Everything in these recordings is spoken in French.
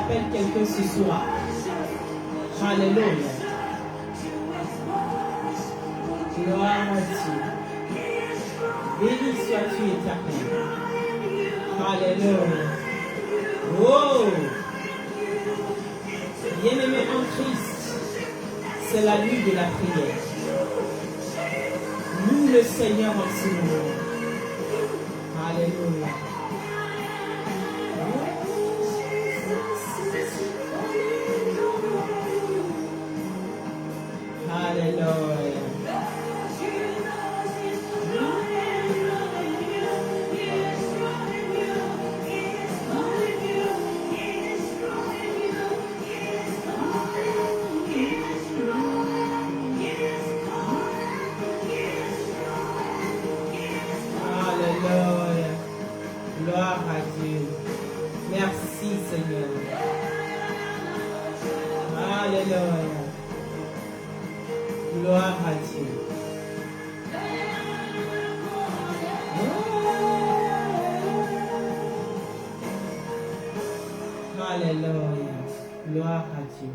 appelle quelqu'un ce soir. Alléluia. Gloire à Dieu. Béni sois-tu éternel. Alléluia. Oh! Bien-aimé en Christ, c'est la nuit de la prière. Loue le Seigneur en ce moment. Alléluia. Alléluia. Alléluia. Gloire à Dieu. Merci Seigneur. Alléluia. Gloire à Dieu. Alléluia. Gloire à Dieu.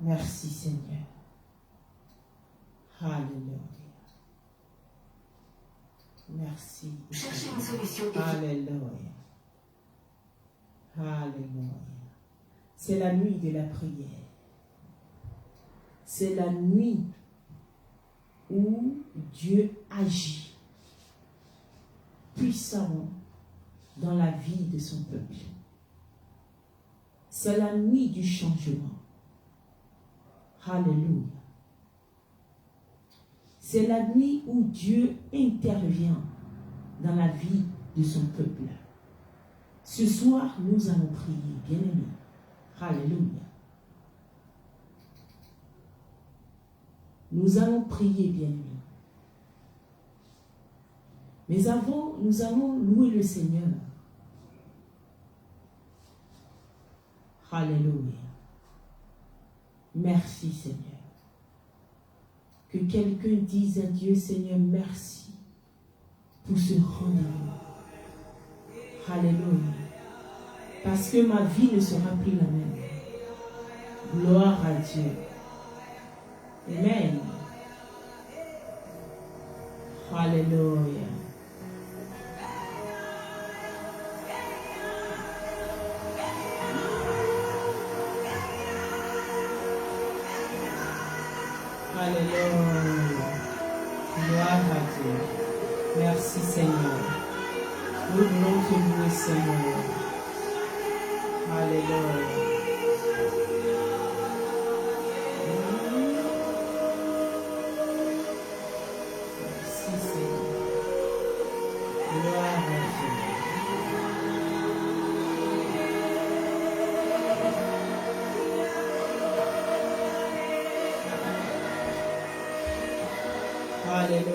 Merci Seigneur. Alléluia. Merci. Cherchez une solution. Alléluia. Alléluia. C'est la nuit de la prière. C'est la nuit où Dieu agit puissamment dans la vie de son peuple. C'est la nuit du changement. Alléluia. C'est la nuit où Dieu intervient dans la vie de son peuple. Ce soir, nous allons prier, bien-aimés. Alléluia. Nous allons prier, bien-aimés. Mais avant, nous allons louer le Seigneur. Alléluia. Merci, Seigneur. Que quelqu'un dise à Dieu, Seigneur, merci pour ce rendez-vous. Alléluia. Parce que ma vie ne sera plus la même. Gloire à Dieu. Amen. Alléluia. Alléluia. Gloire à Dieu. Merci Seigneur. Nous voulons te louer Seigneur. Alléluia. Alléluia.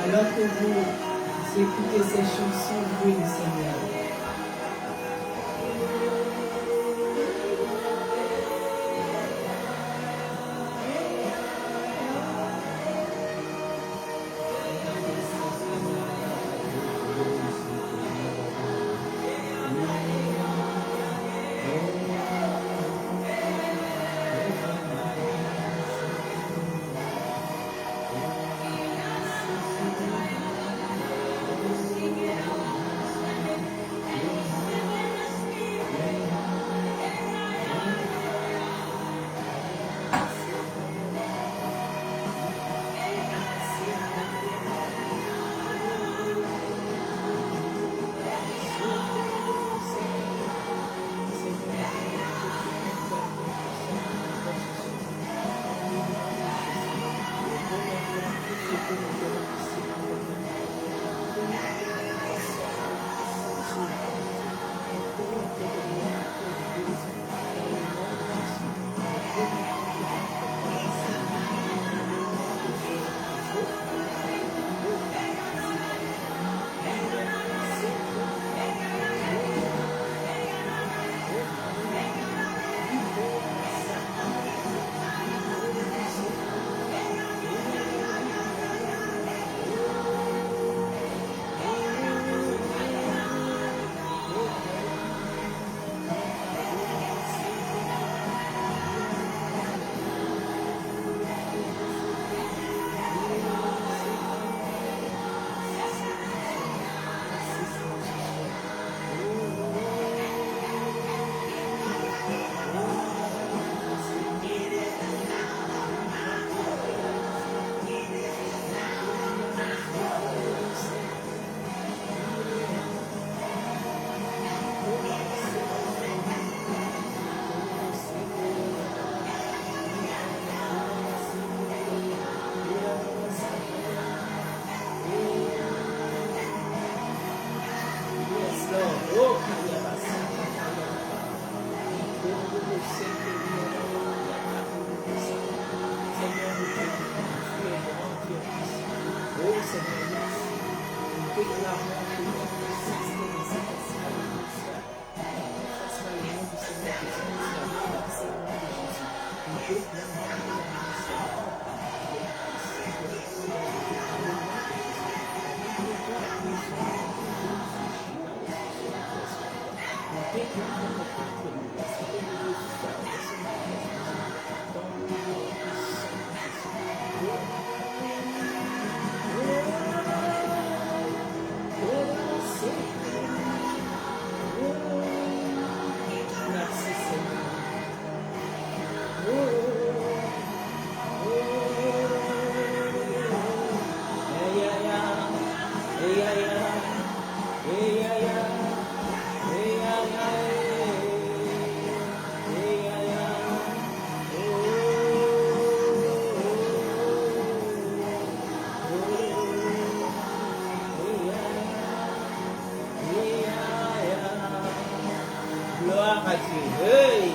Alors que vous écoutez ces chansons, louez le Seigneur. Gloire à Dieu. Hey.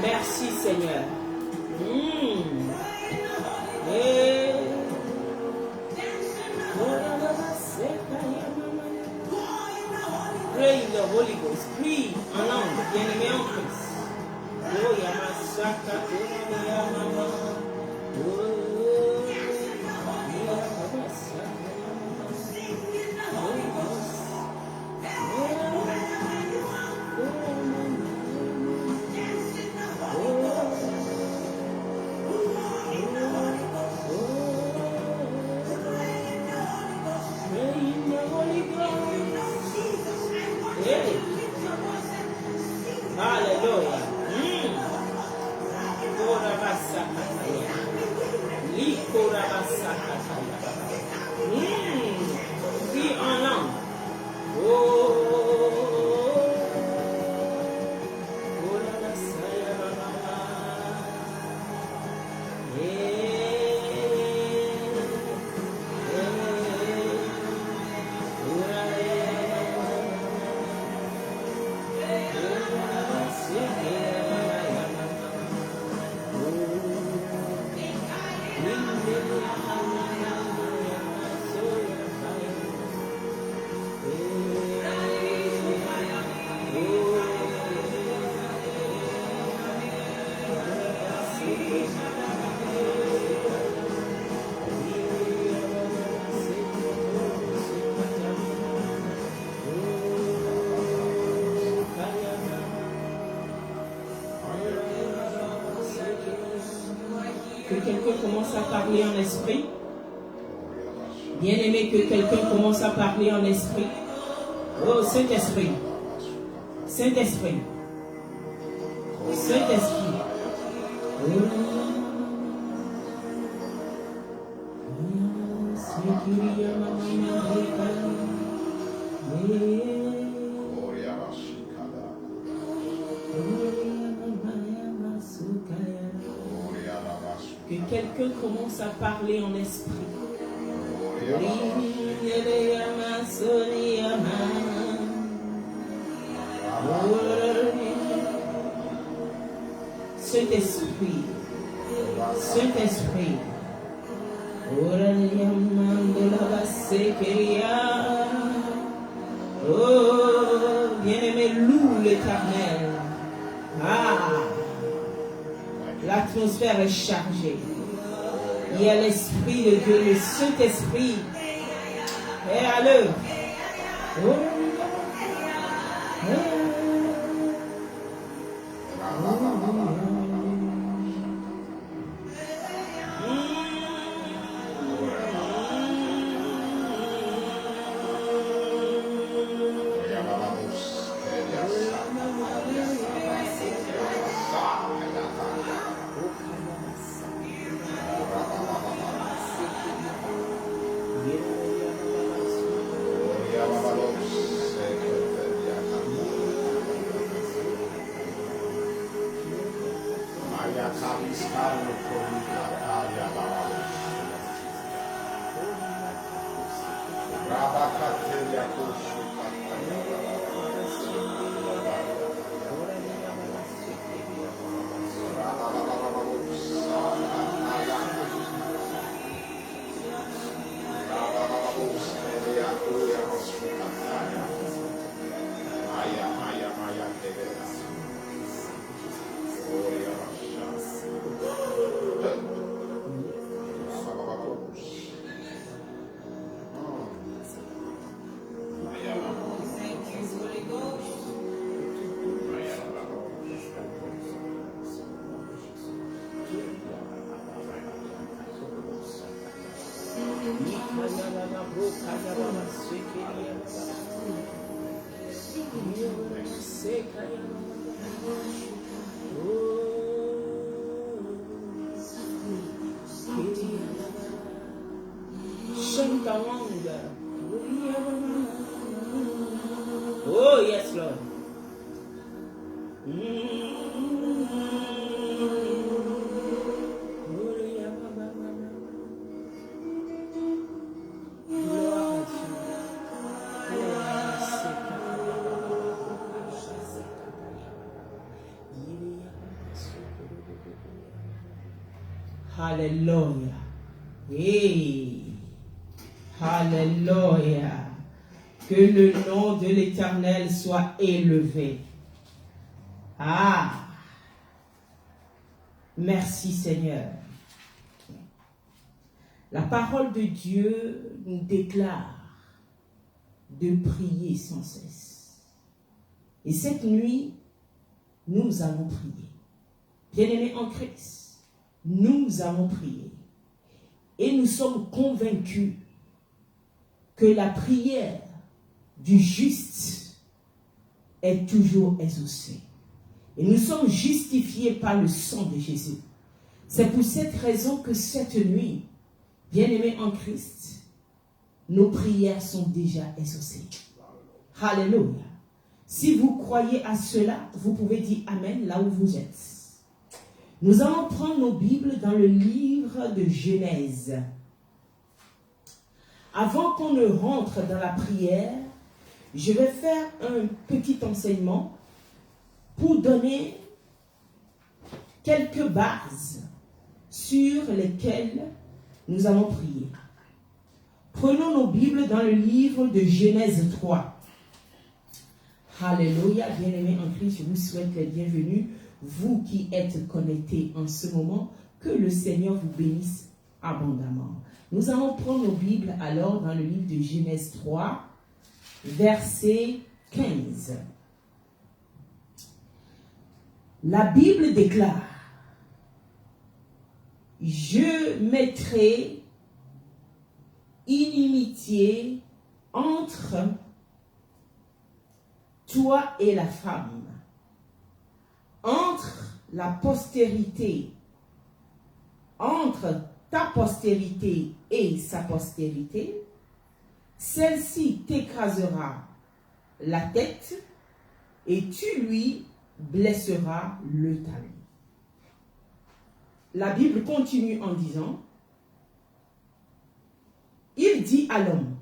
Merci Seigneur. Hey. Pray in the Holy Ghost. Prie en langue. Bien-aimé en Christ. Oh, Yamasaka, Yamama. Prie en langue. Que quelqu'un commence à parler en esprit. Bien aimé, que quelqu'un commence à parler en esprit. Oh, Saint-Esprit. Saint-Esprit. Saint-Esprit. Que quelqu'un commence à parler en esprit. Saint-Esprit. Saint-Esprit. Oh, bien-aimé, loue l'Éternel. Ah, l'atmosphère est chargée. Il y a l'Esprit de Dieu, le Saint-Esprit est à l'œuvre. Alléluia. Hey. Alléluia. Que le nom de l'Éternel soit élevé. Ah. Merci Seigneur. La parole de Dieu nous déclare de prier sans cesse. Et cette nuit, nous allons prier. Bien-aimés en Christ, nous allons prier. Et nous sommes convaincus que la prière du juste est toujours exaucée. Et nous sommes justifiés par le sang de Jésus. C'est pour cette raison que cette nuit, bien-aimés en Christ, nos prières sont déjà exaucées. Alléluia. Si vous croyez à cela, vous pouvez dire Amen là où vous êtes. Nous allons prendre nos Bibles dans le livre de Genèse. Avant qu'on ne rentre dans la prière, je vais faire un petit enseignement pour donner quelques bases sur lesquelles nous allons prier. Prenons nos Bibles dans le livre de Genèse 3. Alléluia, bien-aimés en Christ, je vous souhaite les bienvenus. Vous qui êtes connectés en ce moment, que le Seigneur vous bénisse abondamment. Nous allons prendre nos Bibles alors dans le livre de Genèse 3, verset 15. La Bible déclare: je mettrai inimitié entre toi et la femme, entre la postérité, entre ta postérité et sa postérité. Celle-ci t'écrasera la tête et tu lui blesseras le talon. La Bible continue en disant: il dit à l'homme,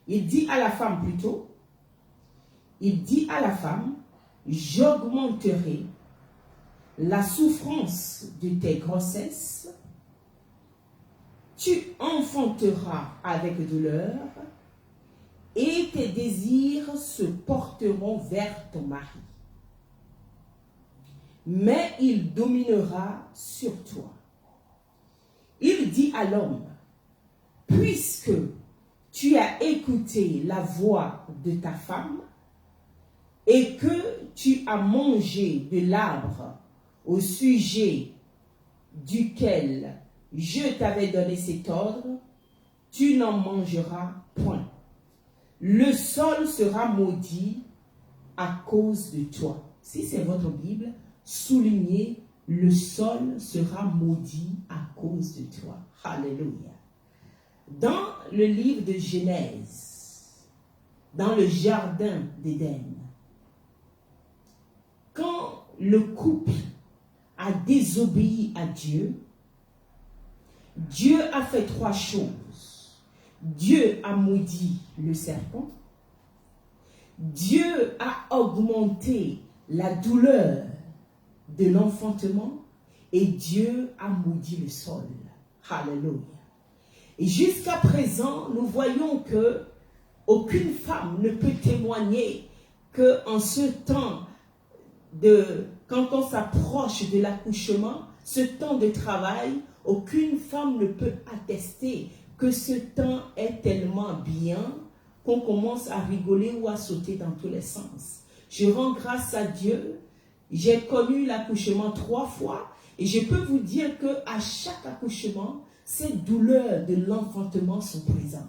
il dit à la femme plutôt, il dit à la femme: j'augmenterai la souffrance de tes grossesses, tu enfanteras avec douleur, et tes désirs se porteront vers ton mari. Mais il dominera sur toi. Il dit à l'homme: puisque tu as écouté la voix de ta femme, et que tu as mangé de l'arbre au sujet duquel je t'avais donné cet ordre, tu n'en mangeras point. Le sol sera maudit à cause de toi. Si c'est votre Bible, soulignez: le sol sera maudit à cause de toi. Alléluia. Dans le livre de Genèse, dans le jardin d'Éden, quand le couple a désobéi à Dieu, Dieu a fait trois choses. Dieu a maudit le serpent. Dieu a augmenté la douleur de l'enfantement. Et Dieu a maudit le sol. Alléluia. Et jusqu'à présent, nous voyons que aucune femme ne peut témoigner qu'en ce temps quand on s'approche de l'accouchement, ce temps de travail, aucune femme ne peut attester que ce temps est tellement bien qu'on commence à rigoler ou à sauter dans tous les sens. Je rends grâce à Dieu. J'ai connu l'accouchement 3 fois et je peux vous dire qu'à chaque accouchement, ces douleurs de l'enfantement sont présentes.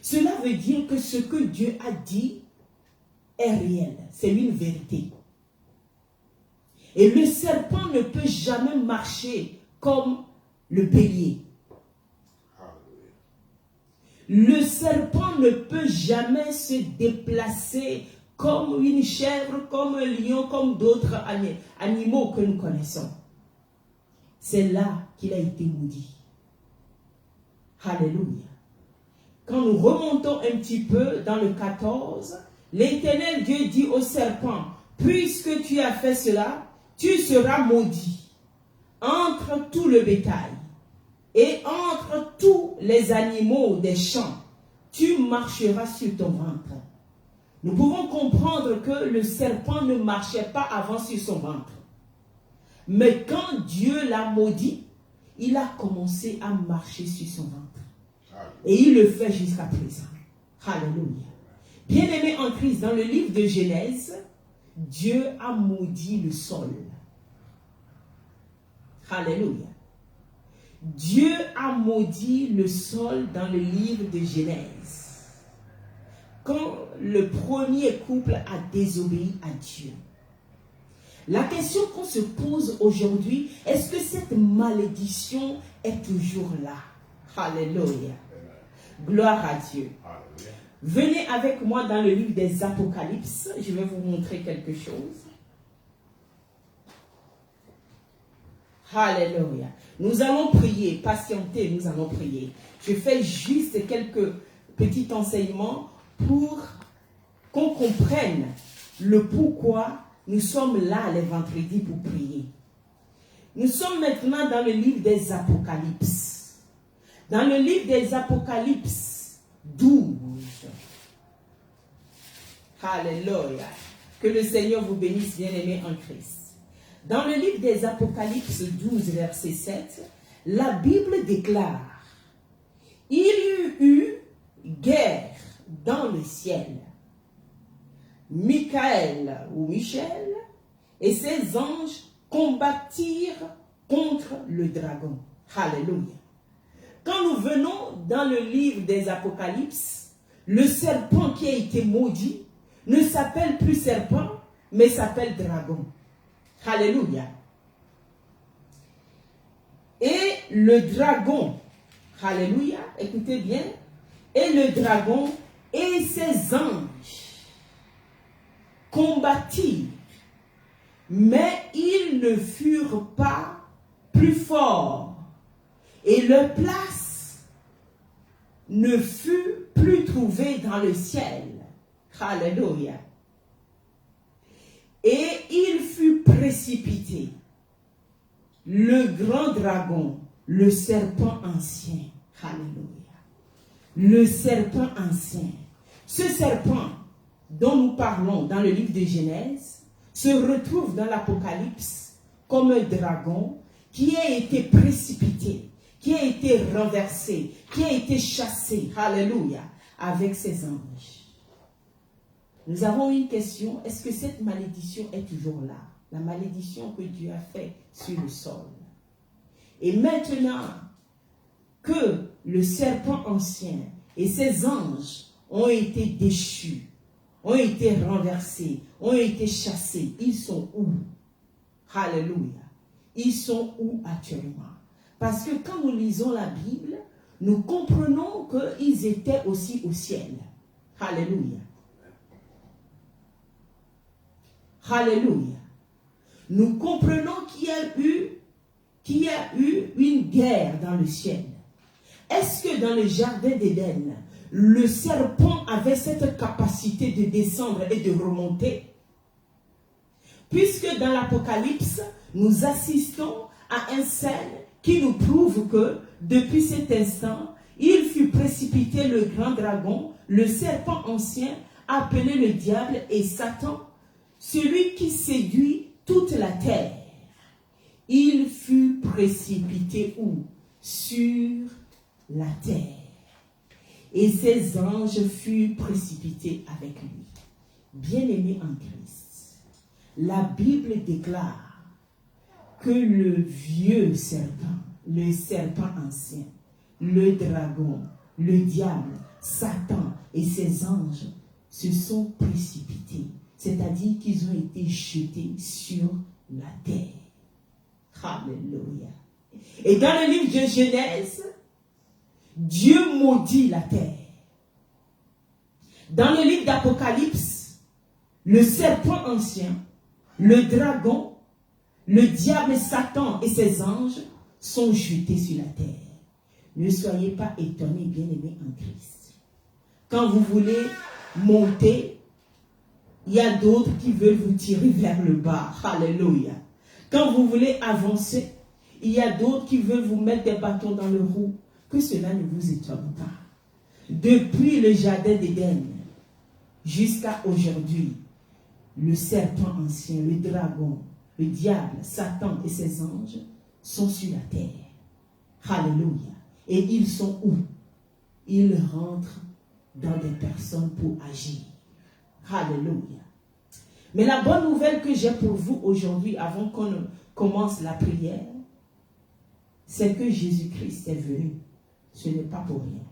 Cela veut dire que ce que Dieu a dit est réel, c'est une vérité. Et le serpent ne peut jamais marcher comme le bélier. Le serpent ne peut jamais se déplacer comme une chèvre, comme un lion, comme d'autres animaux que nous connaissons. C'est là qu'il a été maudit. Alléluia. Quand nous remontons un petit peu dans le 14, l'Éternel Dieu dit au serpent, puisque tu as fait cela, tu seras maudit entre tout le bétail et entre tous les animaux des champs. Tu marcheras sur ton ventre. Nous pouvons comprendre que le serpent ne marchait pas avant sur son ventre. Mais quand Dieu l'a maudit, il a commencé à marcher sur son ventre. Et il le fait jusqu'à présent. Alléluia. Bien-aimé en Christ, dans le livre de Genèse, Dieu a maudit le sol. Alléluia. Dieu a maudit le sol dans le livre de Genèse. Quand le premier couple a désobéi à Dieu. La question qu'on se pose aujourd'hui, est-ce que cette malédiction est toujours là? Alléluia. Gloire à Dieu. Venez avec moi dans le livre des Apocalypses. Je vais vous montrer quelque chose. Alléluia. Nous allons prier, patienter, nous allons prier. Je fais juste quelques petits enseignements pour qu'on comprenne le pourquoi nous sommes là les vendredis pour prier. Nous sommes maintenant dans le livre des Apocalypses. Dans le livre des Apocalypses 12. Alléluia. Que le Seigneur vous bénisse, bien-aimés en Christ. Dans le livre des Apocalypses 12, verset 7, la Bible déclare, « Il y eut guerre dans le ciel. Michael ou Michel et ses anges combattirent contre le dragon. » Alléluia. Quand nous venons dans le livre des Apocalypses, le serpent qui a été maudit ne s'appelle plus serpent, mais s'appelle dragon. Alléluia. Et le dragon, alléluia, écoutez bien, et le dragon et ses anges combattirent, mais ils ne furent pas plus forts, et leur place ne fut plus trouvée dans le ciel. Alléluia. Et il fut précipité, le grand dragon, le serpent ancien. Alléluia. Le serpent ancien. Ce serpent dont nous parlons dans le livre de Genèse se retrouve dans l'Apocalypse comme un dragon qui a été précipité, qui a été renversé, qui a été chassé. Alléluia. Avec ses anges. Nous avons une question, est-ce que cette malédiction est toujours là? La malédiction que Dieu a faite sur le sol. Et maintenant que le serpent ancien et ses anges ont été déchus, ont été renversés, ont été chassés, ils sont où? Alléluia. Ils sont où actuellement? Parce que quand nous lisons la Bible, nous comprenons qu'ils étaient aussi au ciel. Alléluia. Alléluia. Nous comprenons qu'il y a eu une guerre dans le ciel. Est-ce que dans le jardin d'Éden, le serpent avait cette capacité de descendre et de remonter? Puisque dans l'Apocalypse, nous assistons à un scène qui nous prouve que depuis cet instant, il fut précipité le grand dragon, le serpent ancien, appelé le diable et Satan, celui qui séduit toute la terre. Il fut précipité où? Sur la terre. Et ses anges furent précipités avec lui. Bien-aimés en Christ, la Bible déclare que le vieux serpent, le serpent ancien, le dragon, le diable, Satan et ses anges se sont précipités. C'est-à-dire qu'ils ont été jetés sur la terre. Alléluia. Et dans le livre de Genèse, Dieu maudit la terre. Dans le livre d'Apocalypse, le serpent ancien, le dragon, le diable Satan et ses anges sont jetés sur la terre. Ne soyez pas étonnés, bien-aimés en Christ. Quand vous voulez monter, il y a d'autres qui veulent vous tirer vers le bas. Alléluia. Quand vous voulez avancer, il y a d'autres qui veulent vous mettre des bâtons dans le roue. Que cela ne vous étonne pas. Depuis le jardin d'Éden jusqu'à aujourd'hui, le serpent ancien, le dragon, le diable, Satan et ses anges sont sur la terre. Alléluia. Et ils sont où? Ils rentrent dans des personnes pour agir. Alléluia. Mais la bonne nouvelle que j'ai pour vous aujourd'hui, avant qu'on commence la prière, c'est que Jésus-Christ est venu. Ce n'est pas pour rien.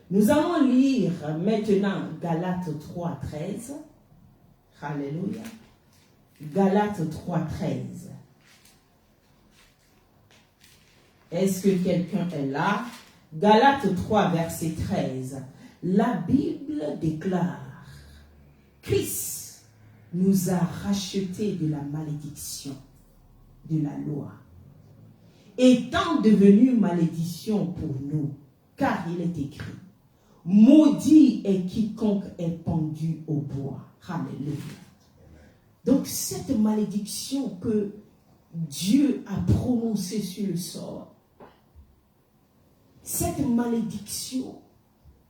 Nous allons lire maintenant Galates 3:13. Alléluia. Galates 3:13. Est-ce que quelqu'un est là? Galates 3, verset 13. La Bible déclare: Christ nous a rachetés de la malédiction de la loi, étant devenu malédiction pour nous, car il est écrit: maudit est quiconque est pendu au bois. Alléluia. Donc cette malédiction que Dieu a prononcée sur le sort, cette malédiction,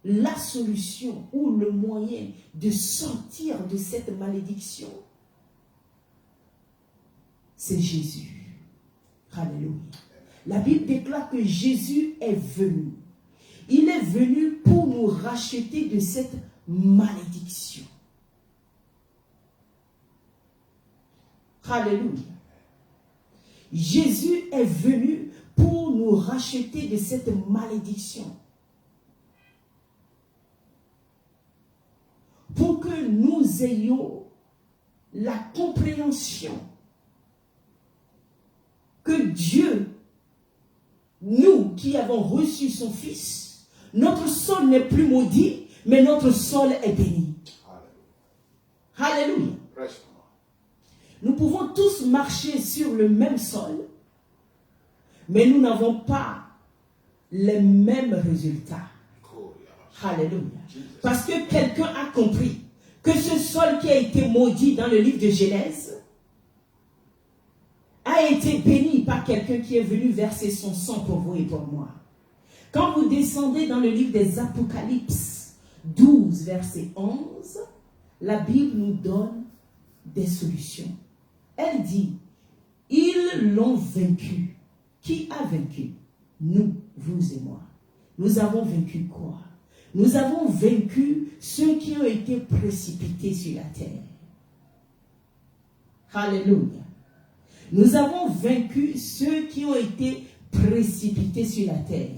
la solution ou le moyen de sortir de cette malédiction, c'est Jésus. Alléluia. La Bible déclare que Jésus est venu. Il est venu pour nous racheter de cette malédiction. Alléluia. Jésus est venu pour nous racheter de cette malédiction. Pour que nous ayons la compréhension que Dieu, nous qui avons reçu son Fils, notre sol n'est plus maudit, mais notre sol est béni. Alléluia. Nous pouvons tous marcher sur le même sol, mais nous n'avons pas les mêmes résultats. Alléluia. Parce que quelqu'un a compris que ce sol qui a été maudit dans le livre de Genèse a été béni par quelqu'un qui est venu verser son sang pour vous et pour moi. Quand vous descendez dans le livre des Apocalypse 12, verset 11, la Bible nous donne des solutions. Elle dit: ils l'ont vaincu. Qui a vaincu? Nous, vous et moi. Nous avons vaincu quoi? Nous avons vaincu ceux qui ont été précipités sur la terre. Alléluia. Nous avons vaincu ceux qui ont été précipités sur la terre.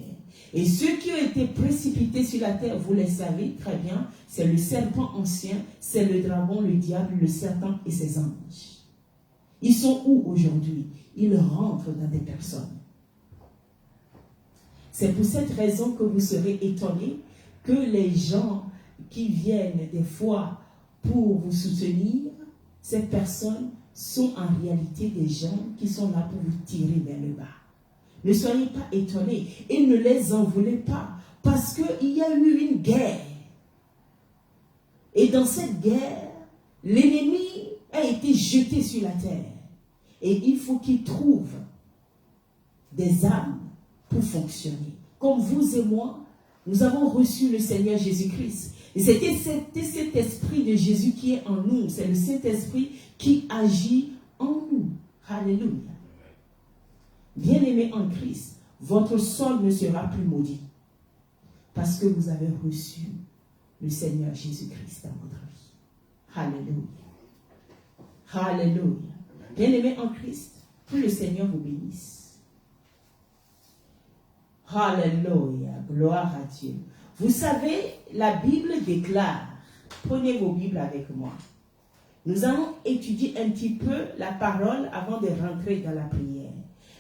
Et ceux qui ont été précipités sur la terre, vous les savez très bien, c'est le serpent ancien, c'est le dragon, le diable, le serpent et ses anges. Ils sont où aujourd'hui? Ils rentrent dans des personnes. C'est pour cette raison que vous serez étonnés que les gens qui viennent des fois pour vous soutenir, ces personnes sont en réalité des gens qui sont là pour vous tirer vers le bas. Ne soyez pas étonnés et ne les en voulez pas, parce qu'il y a eu une guerre. Et dans cette guerre, l'ennemi a été jeté sur la terre. Et il faut qu'il trouve des âmes pour fonctionner. Comme vous et moi, nous avons reçu le Seigneur Jésus-Christ. Et c'était cet esprit de Jésus qui est en nous. C'est le Saint-Esprit qui agit en nous. Alléluia. Bien-aimés en Christ, votre sol ne sera plus maudit. Parce que vous avez reçu le Seigneur Jésus-Christ dans votre vie. Alléluia. Alléluia. Bien-aimés en Christ, que le Seigneur vous bénisse. Alléluia. Gloire à Dieu. Vous savez, la Bible déclare, prenez vos Bibles avec moi. Nous allons étudier un petit peu la parole avant de rentrer dans la prière.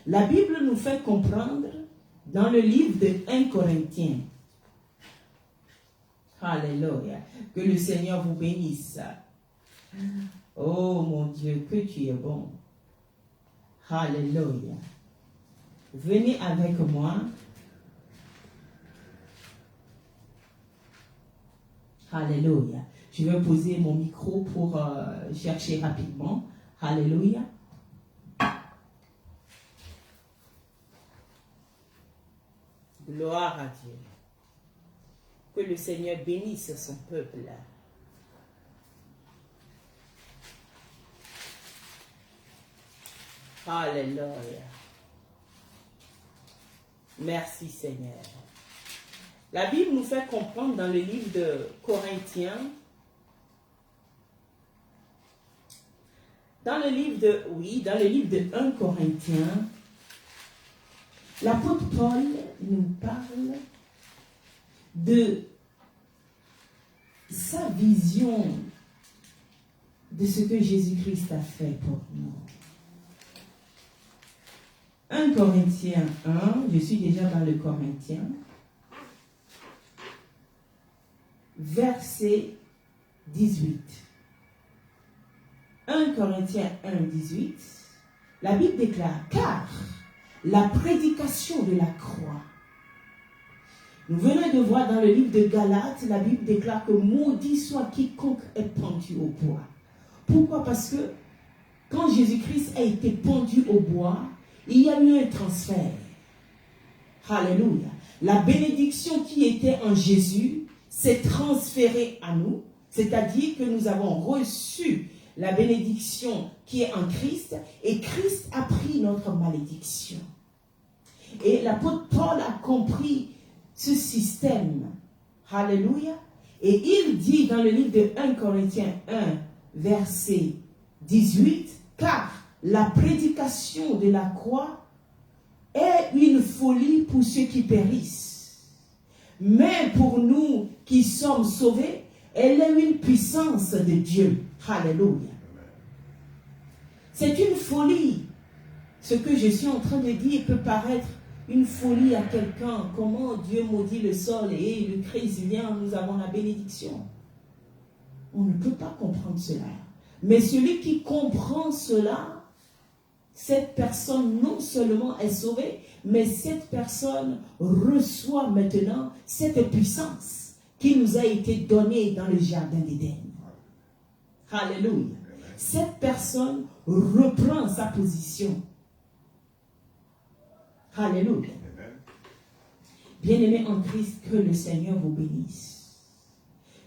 La Bible nous fait comprendre dans le livre de 1 Corinthiens. Alléluia. Que le Seigneur vous bénisse. Oh mon Dieu, que tu es bon. Alléluia. Venez avec moi. Alléluia. Je vais poser mon micro pour chercher rapidement. Alléluia. Gloire à Dieu. Que le Seigneur bénisse son peuple. Alléluia. Merci Seigneur. La Bible nous fait comprendre dans le livre de Corinthiens, dans le livre de 1 Corinthiens, l'apôtre Paul nous parle de sa vision de ce que Jésus-Christ a fait pour nous. 1 Corinthiens 1, je suis déjà dans le Corinthiens, verset 18. 1 Corinthiens 1, 18, la Bible déclare, car la prédication de la croix. Nous venons de voir dans le livre de Galates, la Bible déclare que maudit soit quiconque est pendu au bois. Pourquoi? Parce que quand Jésus-Christ a été pendu au bois, il y a eu un transfert. Alléluia. La bénédiction qui était en Jésus s'est transférée à nous, c'est-à-dire que nous avons reçu la bénédiction qui est en Christ et Christ a pris notre malédiction. Et l'apôtre Paul a compris ce système. Alléluia. Et il dit dans le livre de 1 Corinthiens 1, verset 18, car la prédication de la croix est une folie pour ceux qui périssent. Mais pour nous qui sommes sauvés, elle est une puissance de Dieu. Alléluia. C'est une folie. Ce que je suis en train de dire peut paraître une folie à quelqu'un. Comment Dieu maudit le sol et le Christ vient, nous avons la bénédiction. On ne peut pas comprendre cela. Mais celui qui comprend cela, cette personne non seulement est sauvée, mais cette personne reçoit maintenant cette puissance qui nous a été donnée dans le jardin d'Éden. Alléluia. Cette personne reprend sa position. Alléluia. Bien-aimés en Christ, que le Seigneur vous bénisse.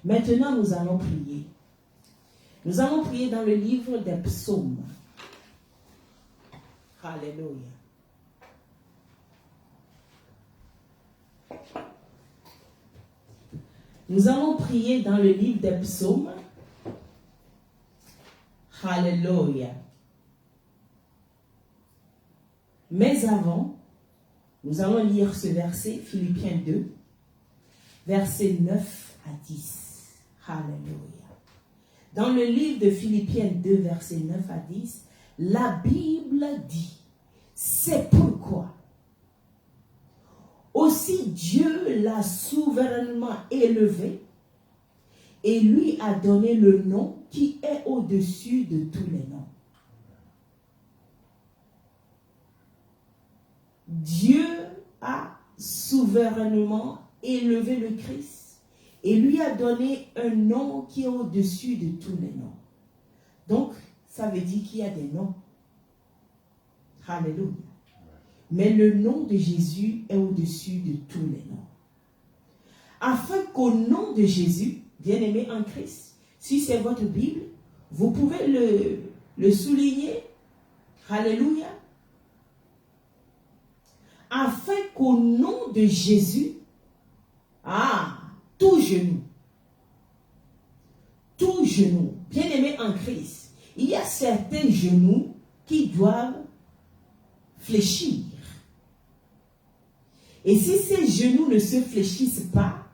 Maintenant, nous allons prier. Nous allons prier dans le livre des psaumes. Alléluia. Nous allons prier dans le livre des psaumes. Alléluia. Mais avant, nous allons lire ce verset, Philippiens 2, versets 9 à 10. Alléluia. Dans le livre de Philippiens 2, versets 9 à 10, la Bible dit, c'est pourquoi aussi Dieu l'a souverainement élevé et lui a donné le nom qui est au-dessus de tous les noms. Dieu a souverainement élevé le Christ et lui a donné un nom qui est au-dessus de tous les noms. Donc, ça veut dire qu'il y a des noms. Alléluia. Mais le nom de Jésus est au-dessus de tous les noms. Afin qu'au nom de Jésus, bien-aimé en Christ, si c'est votre Bible, vous pouvez le souligner. Alléluia. Afin qu'au nom de Jésus, tout genou, bien-aimé en Christ, il y a certains genoux qui doivent fléchir. Et si ces genoux ne se fléchissent pas,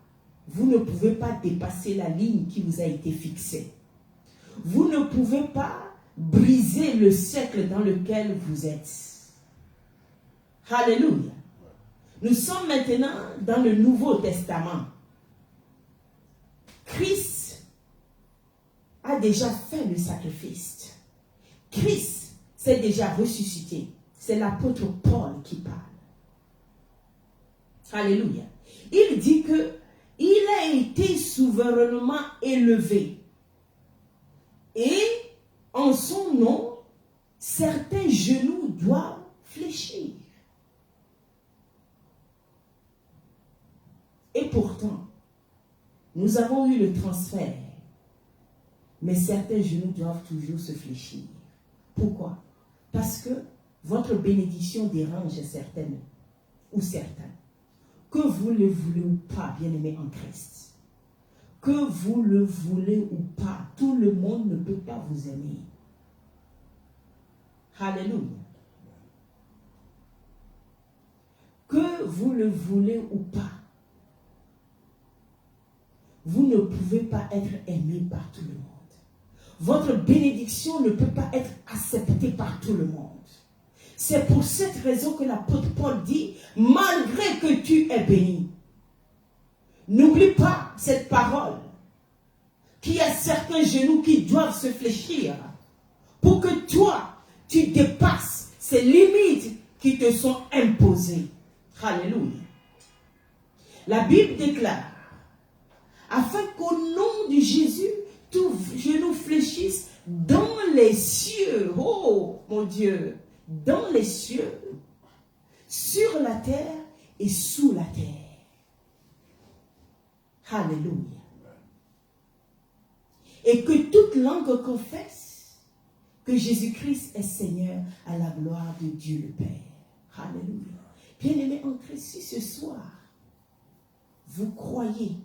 vous ne pouvez pas dépasser la ligne qui vous a été fixée. Vous ne pouvez pas briser le cercle dans lequel vous êtes. Alléluia. Nous sommes maintenant dans le Nouveau Testament. Christ a déjà fait le sacrifice. Christ s'est déjà ressuscité. C'est l'apôtre Paul qui parle. Alléluia. Il dit que il a été souverainement élevé. Et en son nom, certains genoux doivent fléchir. Et pourtant, nous avons eu le transfert. Mais certains genoux doivent toujours se fléchir. Pourquoi? Parce que votre bénédiction dérange certaines ou certains. Que vous le voulez ou pas, bien-aimés en Christ. Que vous le voulez ou pas, tout le monde ne peut pas vous aimer. Alléluia. Que vous le voulez ou pas, vous ne pouvez pas être aimé par tout le monde. Votre bénédiction ne peut pas être acceptée par tout le monde. C'est pour cette raison que l'apôtre Paul dit, malgré que tu es béni, n'oublie pas cette parole, qu'il y a certains genoux qui doivent se fléchir pour que toi, tu dépasses ces limites qui te sont imposées. Alléluia. La Bible déclare, afin qu'au nom de Jésus, tout genou fléchisse dans les cieux. Oh, mon Dieu. Dans les cieux, sur la terre et sous la terre. Alléluia. Et que toute langue confesse que Jésus-Christ est Seigneur à la gloire de Dieu le Père. Alléluia. Bien-aimés en Christ, si ce soir, vous croyez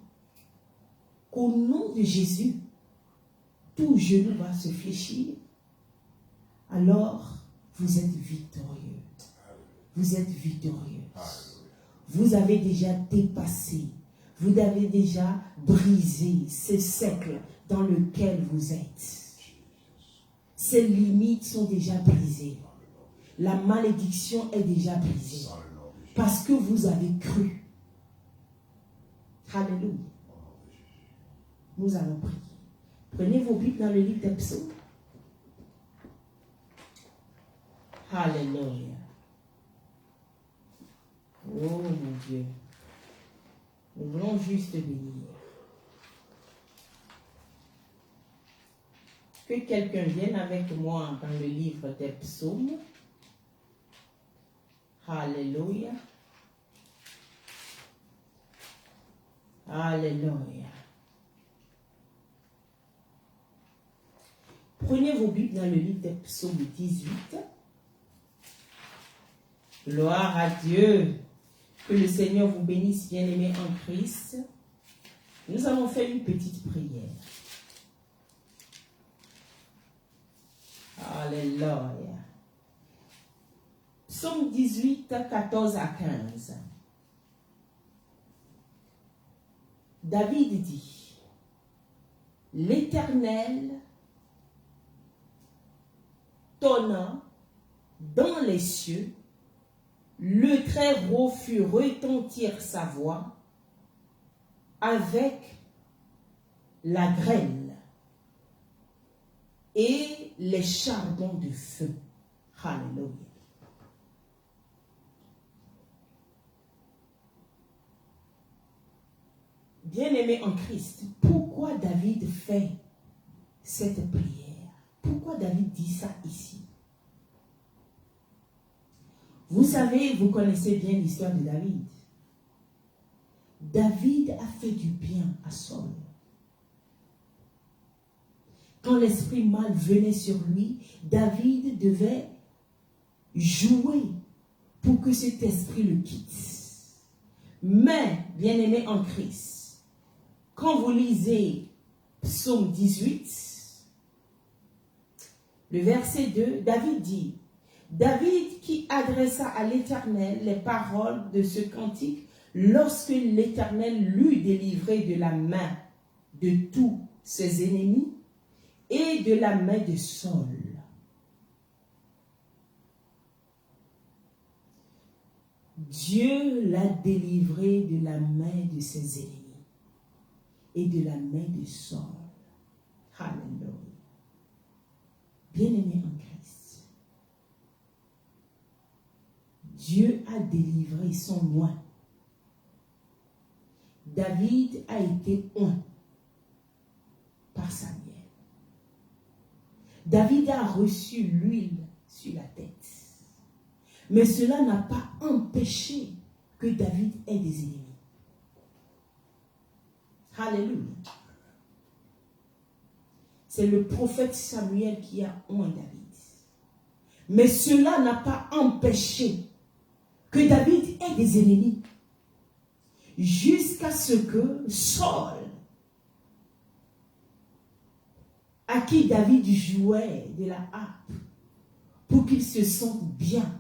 qu'au nom de Jésus, tout genou va se fléchir, alors vous êtes victorieux. Vous êtes victorieux. Vous avez déjà dépassé. Vous avez déjà brisé ces cercles dans lesquels vous êtes. Ces limites sont déjà brisées. La malédiction est déjà brisée. Parce que vous avez cru. Alléluia. Nous allons prier. Prenez vos Bibles dans le livre des Psaumes. Alléluia. Oh mon Dieu. Nous voulons juste bénir. Que quelqu'un vienne avec moi dans le livre des Psaumes. Alléluia. Alléluia. Prenez vos Bibles dans le livre des Psaumes 18. Gloire à Dieu. Que le Seigneur vous bénisse, bien-aimés en Christ. Nous allons faire une petite prière. Alléluia. Psaume 18, 14 à 15. David dit, l'Éternel tonna dans les cieux, le Très-Haut fit retentir sa voix avec la grêle et les charbons de feu. Alléluia. Bien-aimé en Christ, pourquoi David fait cette prière? Pourquoi David dit ça ici? Vous savez, vous connaissez bien l'histoire de David. David a fait du bien à Saul. Quand l'esprit mal venait sur lui, David devait jouer pour que cet esprit le quitte. Mais, bien-aimé en Christ, quand vous lisez Psaume 18, le verset 2, David dit, David qui adressa à l'Éternel les paroles de ce cantique lorsque l'Éternel l'eut délivré de la main de tous ses ennemis et de la main de Saul. Dieu l'a délivré de la main de ses ennemis. et de la main de Saul. Alléluia. Bien-aimés en Christ, Dieu a délivré son oint. David a été oint par Samuel. David a reçu l'huile sur la tête. Mais cela n'a pas empêché que David ait des ennemis. Alléluia. C'est le prophète Samuel qui a oint David. Mais cela n'a pas empêché que David ait des ennemis. Jusqu'à ce que Saul, à qui David jouait de la harpe pour qu'il se sente bien,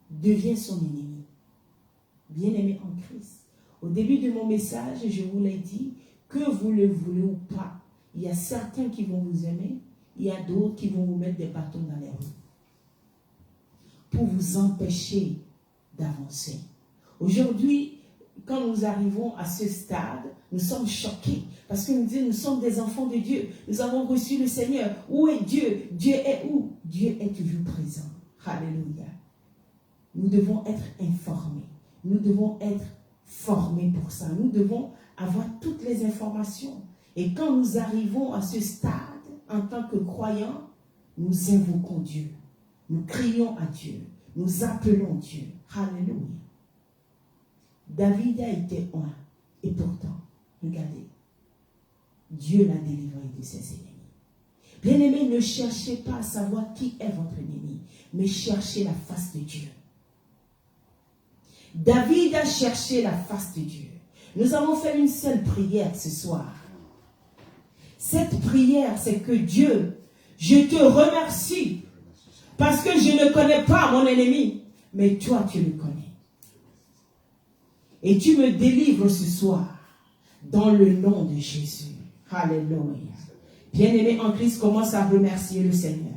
devient son ennemi. Bien-aimé en Christ. Au début de mon message, je vous l'ai dit, que vous le voulez ou pas, il y a certains qui vont vous aimer, il y a d'autres qui vont vous mettre des bâtons dans les roues pour vous empêcher d'avancer. Aujourd'hui, quand nous arrivons à ce stade, nous sommes choqués parce que nous disons, nous sommes des enfants de Dieu. Nous avons reçu le Seigneur. Où est Dieu? Dieu est où? Dieu est toujours présent. Alléluia. Nous devons être informés. Nous devons être formés pour ça. Nous devons avoir toutes les informations. Et quand nous arrivons à ce stade, en tant que croyants, nous invoquons Dieu. Nous crions à Dieu. Nous appelons Dieu. Alléluia. David a été oint. Et pourtant, regardez, Dieu l'a délivré de ses ennemis. Bien-aimés, ne cherchez pas à savoir qui est votre ennemi, mais cherchez la face de Dieu. David a cherché la face de Dieu. Nous avons fait une seule prière ce soir. Cette prière, c'est que Dieu, je te remercie parce que je ne connais pas mon ennemi, mais toi tu le connais. Et tu me délivres ce soir dans le nom de Jésus. Alléluia. Bien-aimé en Christ, commence à remercier le Seigneur.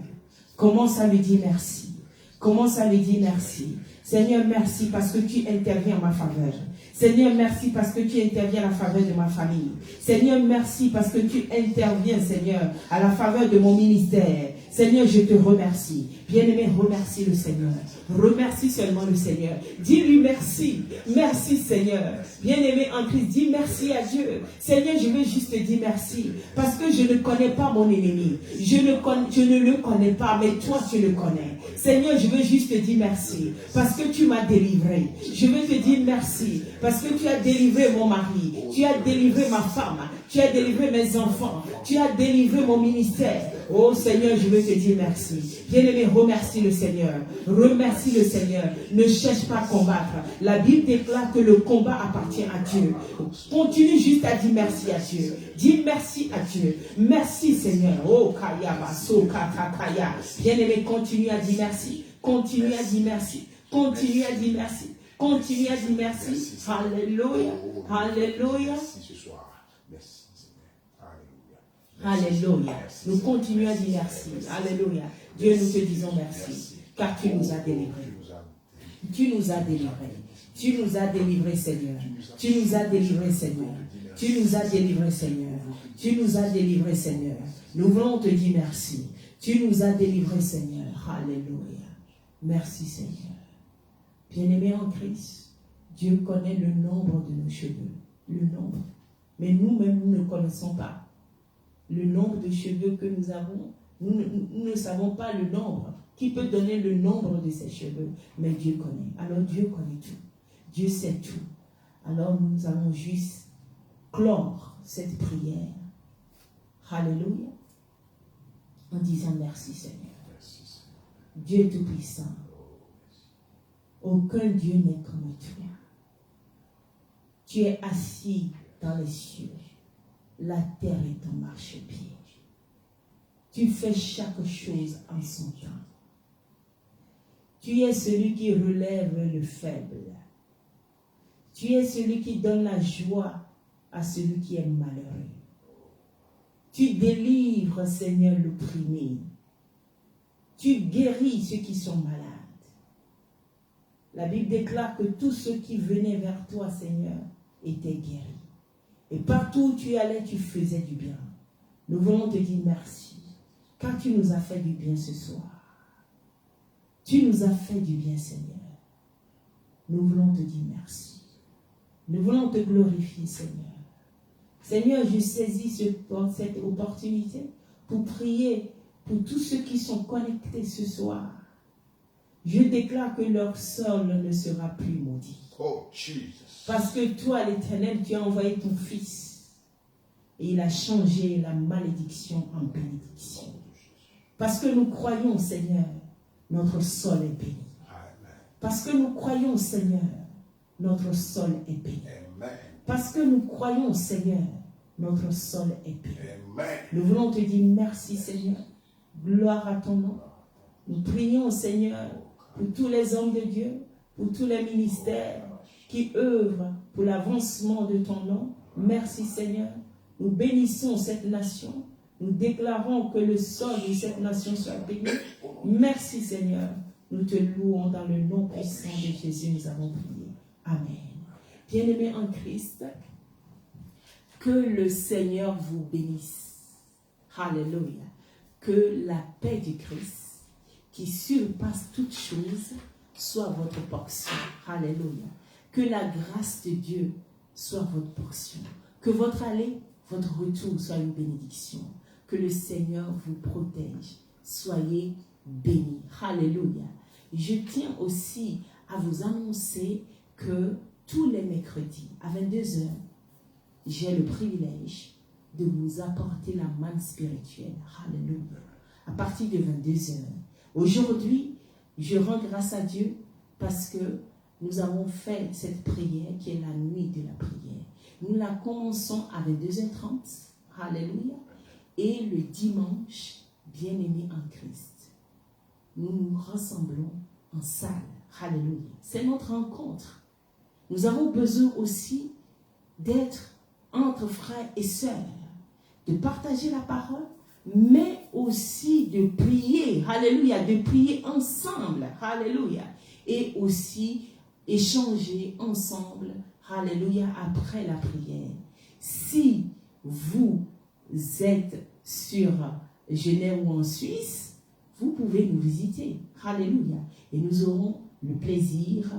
Commence à lui dire merci. Commence à lui dire merci. Seigneur, merci parce que tu interviens en ma faveur. Seigneur, merci parce que tu interviens à la faveur de ma famille. Seigneur, merci parce que tu interviens, Seigneur, à la faveur de mon ministère. Seigneur, je te remercie. Bien-aimé, remercie le Seigneur. Remercie seulement le Seigneur. Dis-lui merci. Merci, Seigneur. Bien-aimé en Christ, dis merci à Dieu. Seigneur, je veux juste te dire merci. Parce que je ne connais pas mon ennemi. Je ne le connais pas, mais toi, tu le connais. Seigneur, je veux juste te dire merci. Parce que tu m'as délivré. Je veux te dire merci. Parce que tu as délivré mon mari. Tu as délivré ma femme. Tu as délivré mes enfants. Tu as délivré mon ministère. Oh Seigneur, je veux te dire merci. Bien-aimé, remercie le Seigneur. Remercie le Seigneur. Ne cherche pas à combattre. La Bible déclare que le combat appartient à Dieu. Continue juste à dire merci à Dieu. Dis merci à Dieu. Merci Seigneur. Oh Kaya Baso Kata Kaya. Bien-aimé, continue à dire merci. Continue à dire merci. Continue à dire merci. Continue à dire merci. Alléluia. Alléluia. Merci, Seigneur. Alléluia. Alléluia. Nous continuons à dire merci. Alléluia. Dieu, nous te disons merci. Car tu nous as délivrés. Tu nous as délivrés. Tu nous as délivrés, Seigneur. Tu nous as délivrés, Seigneur. Tu nous as délivrés, Seigneur. Tu nous as délivrés, Seigneur. Nous voulons te dire merci. Tu nous as délivrés, Seigneur. Alléluia. Merci, Seigneur. Bien-aimés en Christ, Dieu connaît le nombre de nos cheveux. Le nombre. Mais nous-mêmes, nous ne connaissons pas le nombre de cheveux que nous avons. Nous ne savons pas le nombre. Qui peut donner le nombre de ses cheveux? Mais Dieu connaît. Alors Dieu connaît tout. Dieu sait tout. Alors nous allons juste clore cette prière. Alléluia. En disant merci Seigneur. Dieu est tout-puissant. Aucun Dieu n'est comme toi. Tu es assis dans les cieux. La terre est ton marchepied. Tu fais chaque chose en son temps. Tu es celui qui relève le faible. Tu es celui qui donne la joie à celui qui est malheureux. Tu délivres, Seigneur, l'opprimé. Tu guéris ceux qui sont malades. La Bible déclare que tous ceux qui venaient vers toi, Seigneur, étaient guéris. Et partout où tu allais, tu faisais du bien. Nous voulons te dire merci, car tu nous as fait du bien ce soir. Tu nous as fait du bien, Seigneur. Nous voulons te dire merci. Nous voulons te glorifier, Seigneur. Seigneur, je saisis cette opportunité pour prier pour tous ceux qui sont connectés ce soir. Je déclare que leur sol ne sera plus maudit. Oh, Jesus. Parce que toi, l'Éternel, tu as envoyé ton Fils. Et il a changé la malédiction en bénédiction. Parce que nous croyons, Seigneur, notre sol est béni. Parce que nous croyons, Seigneur, notre sol est béni. Parce que nous croyons, Seigneur, notre sol est béni. Nous voulons te dire merci, Seigneur. Gloire à ton nom. Nous prions, Seigneur, pour tous les hommes de Dieu, pour tous les ministères qui œuvrent pour l'avancement de ton nom. Merci, Seigneur. Nous bénissons cette nation. Nous déclarons que le sol de cette nation soit béni. Merci, Seigneur. Nous te louons dans le nom puissant de Jésus. Nous avons prié. Amen. Bien-aimés en Christ, que le Seigneur vous bénisse. Alléluia. Que la paix du Christ, qui surpasse toutes choses, soit votre portion. Alléluia. Que la grâce de Dieu soit votre portion. Que votre aller, votre retour soit une bénédiction. Que le Seigneur vous protège. Soyez bénis. Alléluia. Je tiens aussi à vous annoncer que tous les mercredis à 22h, j'ai le privilège de vous apporter la manne spirituelle. Alléluia. À partir de 22h. Aujourd'hui, je rends grâce à Dieu parce que nous avons fait cette prière qui est la nuit de la prière. Nous la commençons à 22h30. Alléluia. Et le dimanche, bien-aimés en Christ, nous nous rassemblons en salle. Alléluia. C'est notre rencontre. Nous avons besoin aussi d'être entre frères et sœurs, de partager la parole, mais aussi de prier. Alléluia. De prier ensemble. Alléluia. Et aussi échanger ensemble. Alléluia. Après la prière. Si vous êtes sur Genève ou en Suisse, vous pouvez nous visiter. Alléluia. Et nous aurons le plaisir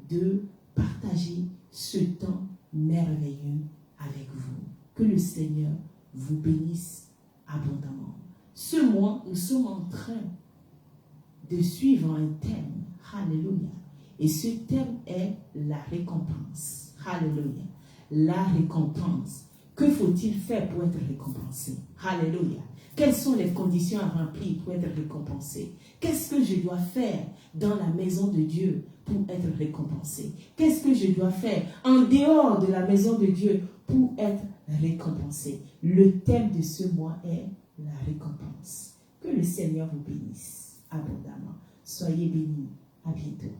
de partager ce temps merveilleux avec vous. Que le Seigneur vous bénisse abondamment. Ce mois, nous sommes en train de suivre un thème. Alléluia. Et ce thème est la récompense. Alléluia. La récompense. Que faut-il faire pour être récompensé? Alléluia. Quelles sont les conditions à remplir pour être récompensé? Qu'est-ce que je dois faire dans la maison de Dieu pour être récompensé? Qu'est-ce que je dois faire en dehors de la maison de Dieu pour être récompensé? Le thème de ce mois est la récompense. Que le Seigneur vous bénisse abondamment. Soyez bénis. À bientôt.